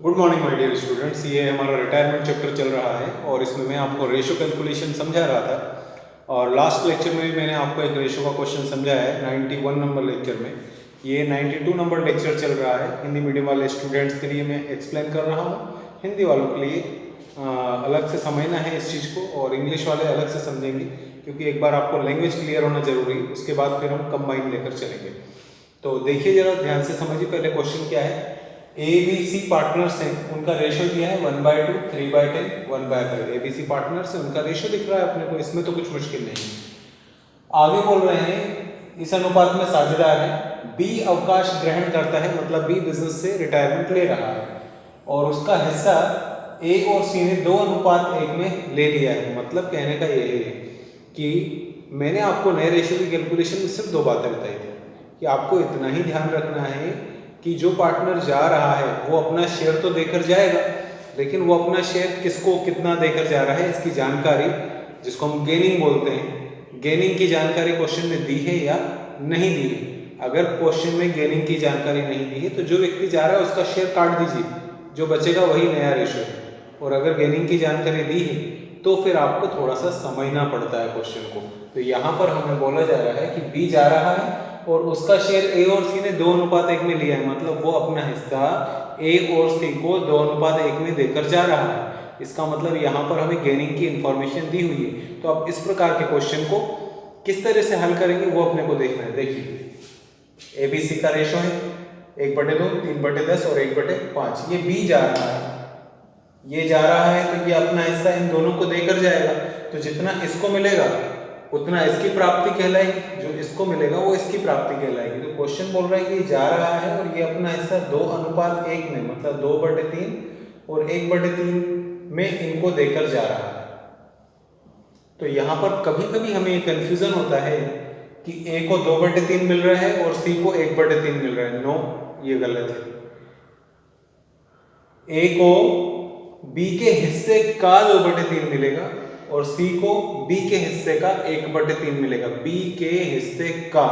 Good morning my dear students. ये हमारा retirement chapter चल रहा है और इसमें मैं आपको रेशो कैलकुलेशन समझा रहा था और लास्ट लेक्चर में भी मैंने आपको एक रेशो का क्वेश्चन समझाया है 91 नंबर लेक्चर में। ये 92 नंबर लेक्चर चल रहा है। हिंदी मीडियम वाले स्टूडेंट्स के लिए मैं एक्सप्लेन कर रहा हूँ, हिंदी वालों के लिए अलग से समझना है इस चीज़ को और इंग्लिश वाले अलग से समझेंगे, क्योंकि एक बार आपको लैंग्वेज क्लियर होना जरूरी है, उसके बाद फिर हम कंबाइन लेकर चलेंगे। तो देखिए जरा ध्यान से समझिए, पहले क्वेश्चन क्या है। ए बी सी पार्टनर्स हैं, उनका रेशो दिया है 1/2, 3/10, 1/5। ए बी सी पार्टनर्स हैं, उनका रेशो दिख रहा है अपने को, इसमें तो कुछ मुश्किल नहीं है। आगे बोल रहे हैं इस अनुपात में साझेदार है, बी अवकाश ग्रहण करता है, मतलब बी बिजनेस से रिटायरमेंट ले रहा है और उसका हिस्सा ए और सी ने 2:1 में ले लिया है। मतलब कहने का ये है कि मैंने आपको नए रेशो की कैलकुलेशन में सिर्फ 2 बातें बताई थी कि आपको इतना ही ध्यान रखना है कि जो पार्टनर जा रहा है वो अपना शेयर तो देकर जाएगा, लेकिन वो अपना शेयर किसको कितना देकर जा रहा है इसकी जानकारी, जिसको हम गेनिंग बोलते हैं, गेनिंग की जानकारी क्वेश्चन में दी है या नहीं दी है। अगर क्वेश्चन में गेनिंग की जानकारी नहीं दी है तो जो व्यक्ति जा रहा है उसका शेयर काट दीजिए, जो बचेगा वही नया रेशो है। और अगर गेनिंग की जानकारी दी है तो फिर आपको थोड़ा सा समझना पड़ता है क्वेश्चन को। तो यहाँ पर हमें बोला जा रहा है कि बी जा रहा है और उसका शेयर ए और सी ने 2:1 में लिया है, मतलब वो अपना हिस्सा ए और सी को 2:1 में देकर जा रहा है। इसका मतलब यहाँ पर हमें गेनिंग की इंफॉर्मेशन दी हुई है। तो अब इस प्रकार के क्वेश्चन को किस तरह से हल करेंगे वो अपने को देखना है। देखिए ए बी सी का रेशो है 1/2, 3/10 और 1/5। ये बी जा रहा है, ये जा रहा है तो ये अपना हिस्सा इन दोनों को देकर जाएगा, तो जितना इसको मिलेगा उतना इसकी प्राप्ति कहलाएगी, जो इसको मिलेगा वो इसकी प्राप्ति कहलाएगी। तो क्वेश्चन बोल रहा है कि जा रहा है और ये अपना हिस्सा 2:1 में, मतलब 2/3 और 1/3 में इनको देकर जा रहा है। तो यहाँ पर कभी कभी हमें ये कंफ्यूजन होता है कि ए को 2/3 मिल रहा है और सी को 1/3 मिल रहा है। नो, ये गलत है। ए को बी के हिस्से का 2/3 मिलेगा और सी को बी के हिस्से का 1/3 मिलेगा। बी के हिस्से का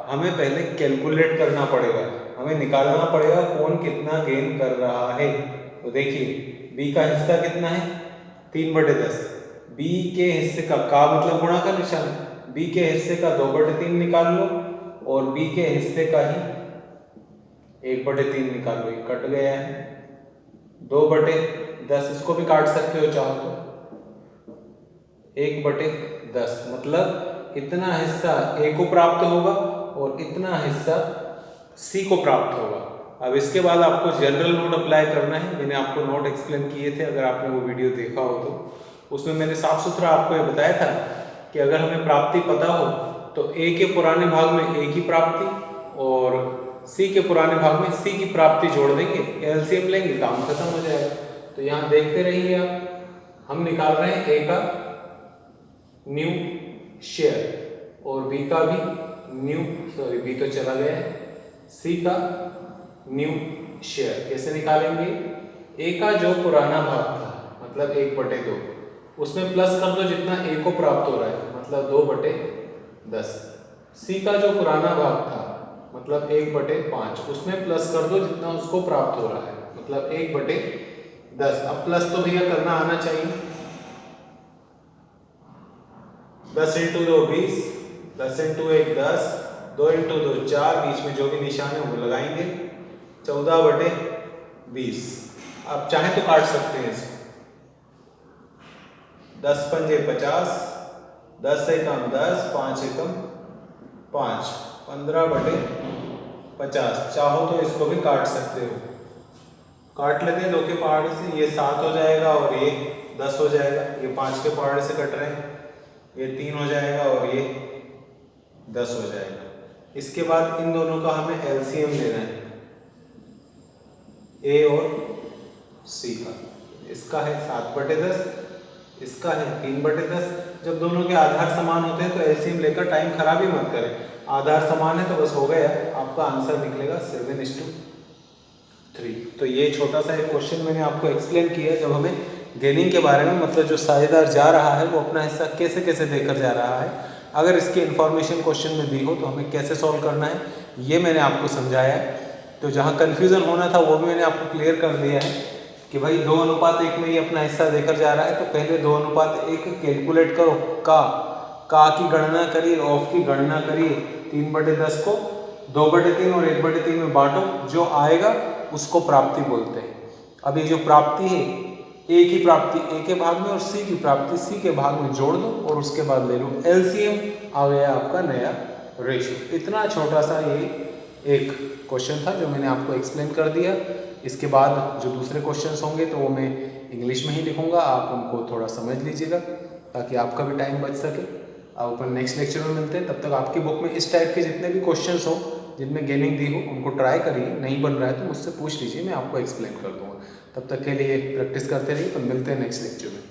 हमें पहले कैलकुलेट करना पड़ेगा, हमें निकालना पड़ेगा कौन कितना गेन कर रहा है। तो देखिए बी का हिस्सा कितना है 3/10, बी के हिस्से का मतलब गुणा का निशान, बी के हिस्से का 2/3 निकाल लो और बी के हिस्से का ही 1/3 निकाल लो। कट गया है 2/10, इसको भी काट सकते हो चाहो तो, 1/10 मतलब इतना हिस्सा ए को प्राप्त होगा और इतना हिस्सा सी को प्राप्त होगा। अब इसके बाद आपको जनरल नोट अप्लाई करना है। मैंने आपको नोट एक्सप्लेन किए थे, अगर आपने वो वीडियो देखा हो तो उसमें मैंने साफ सुथरा आपको ये बताया था कि अगर हमें प्राप्ति पता हो तो ए के पुराने भाग में ए की प्राप्ति और सी के पुराने भाग में सी की प्राप्ति जोड़ देंगे, एलसीएम लेंगे, काम खत्म हो जाएगा। तो यहाँ देखते रहिए आप, हम निकाल रहे हैं ए का न्यू शेयर और बी का भी बी तो चला गया है, सी का न्यू शेयर। कैसे निकालेंगे, ए का जो पुराना भाग था मतलब 1/2, उसमें प्लस कर दो जितना ए को प्राप्त हो रहा है, मतलब 2/10। सी का जो पुराना भाग था मतलब 1/5, उसमें प्लस कर दो जितना उसको प्राप्त हो रहा है, मतलब 1/10। अब प्लस तो भैया करना आना चाहिए, 10 × 2 20, 10 × 1 10, 2 × 2 4, बीच में जो भी निशान है वो लगाएंगे, 14/20। आप चाहे तो काट सकते हैं इसको, 10 × 5 = 50, 10 से कम 10, 5 से कम 5, 15/50। चाहो तो इसको भी काट सकते हो, काट लेते हैं 2 के पहाड़े से, ये 7 हो जाएगा और ये 10 हो जाएगा। ये 5 के पहाड़े से कट रहे हैं, ये 3 हो जाएगा और ये 10 हो जाएगा। इसके बाद इन दोनों का हमें एलसीएम लेना है, ए और सी का। इसका है 7/10, इसका है 3/10। जब दोनों के आधार समान होते हैं तो एलसीएम लेकर टाइम खराब ही मत करें, आधार समान है तो बस हो गया, आपका आंसर निकलेगा 7:3। तो ये छोटा सा एक क्वेश्चन मैंने आपको एक्सप्लेन किया जब हमें गेनिंग के बारे में, मतलब जो साझेदार जा रहा है वो अपना हिस्सा कैसे कैसे देकर जा रहा है, अगर इसकी इन्फॉर्मेशन क्वेश्चन में दी हो तो हमें कैसे सॉल्व करना है, ये मैंने आपको समझाया है। तो जहाँ कन्फ्यूज़न होना था वो भी मैंने आपको क्लियर कर दिया है। कि भाई 2:1 में ये अपना हिस्सा देकर जा रहा है, तो पहले 2:1 कैलकुलेट करो, का की गणना करिए, ऑफ की गणना करिए, 3/10 को 2/3 और 1/3 में बांटो, जो आएगा उसको प्राप्ति बोलते हैं। अब ये जो प्राप्ति है, ए की प्राप्ति ए के भाग में और सी की प्राप्ति सी के भाग में जोड़ दो और उसके बाद ले लो एलसीएम, आ गया आपका नया रेशियो। इतना छोटा सा ये एक क्वेश्चन था जो मैंने आपको एक्सप्लेन कर दिया। इसके बाद जो दूसरे क्वेश्चंस होंगे तो वो मैं इंग्लिश में ही लिखूंगा, आप उनको थोड़ा समझ लीजिएगा ताकि आपका भी टाइम बच सके। अब अपन नेक्स्ट लेक्चर में मिलते हैं, तब तक आपकी बुक में इस टाइप के जितने भी क्वेश्चंस हो जिनमें गेमिंग दी हो उनको ट्राई करिए, नहीं बन रहा है तो मुझसे पूछ लीजिए, मैं आपको एक्सप्लेन कर दूँगा। तब तक के लिए प्रैक्टिस करते रहिए, तो मिलते हैं नेक्स्ट लेक्चर में।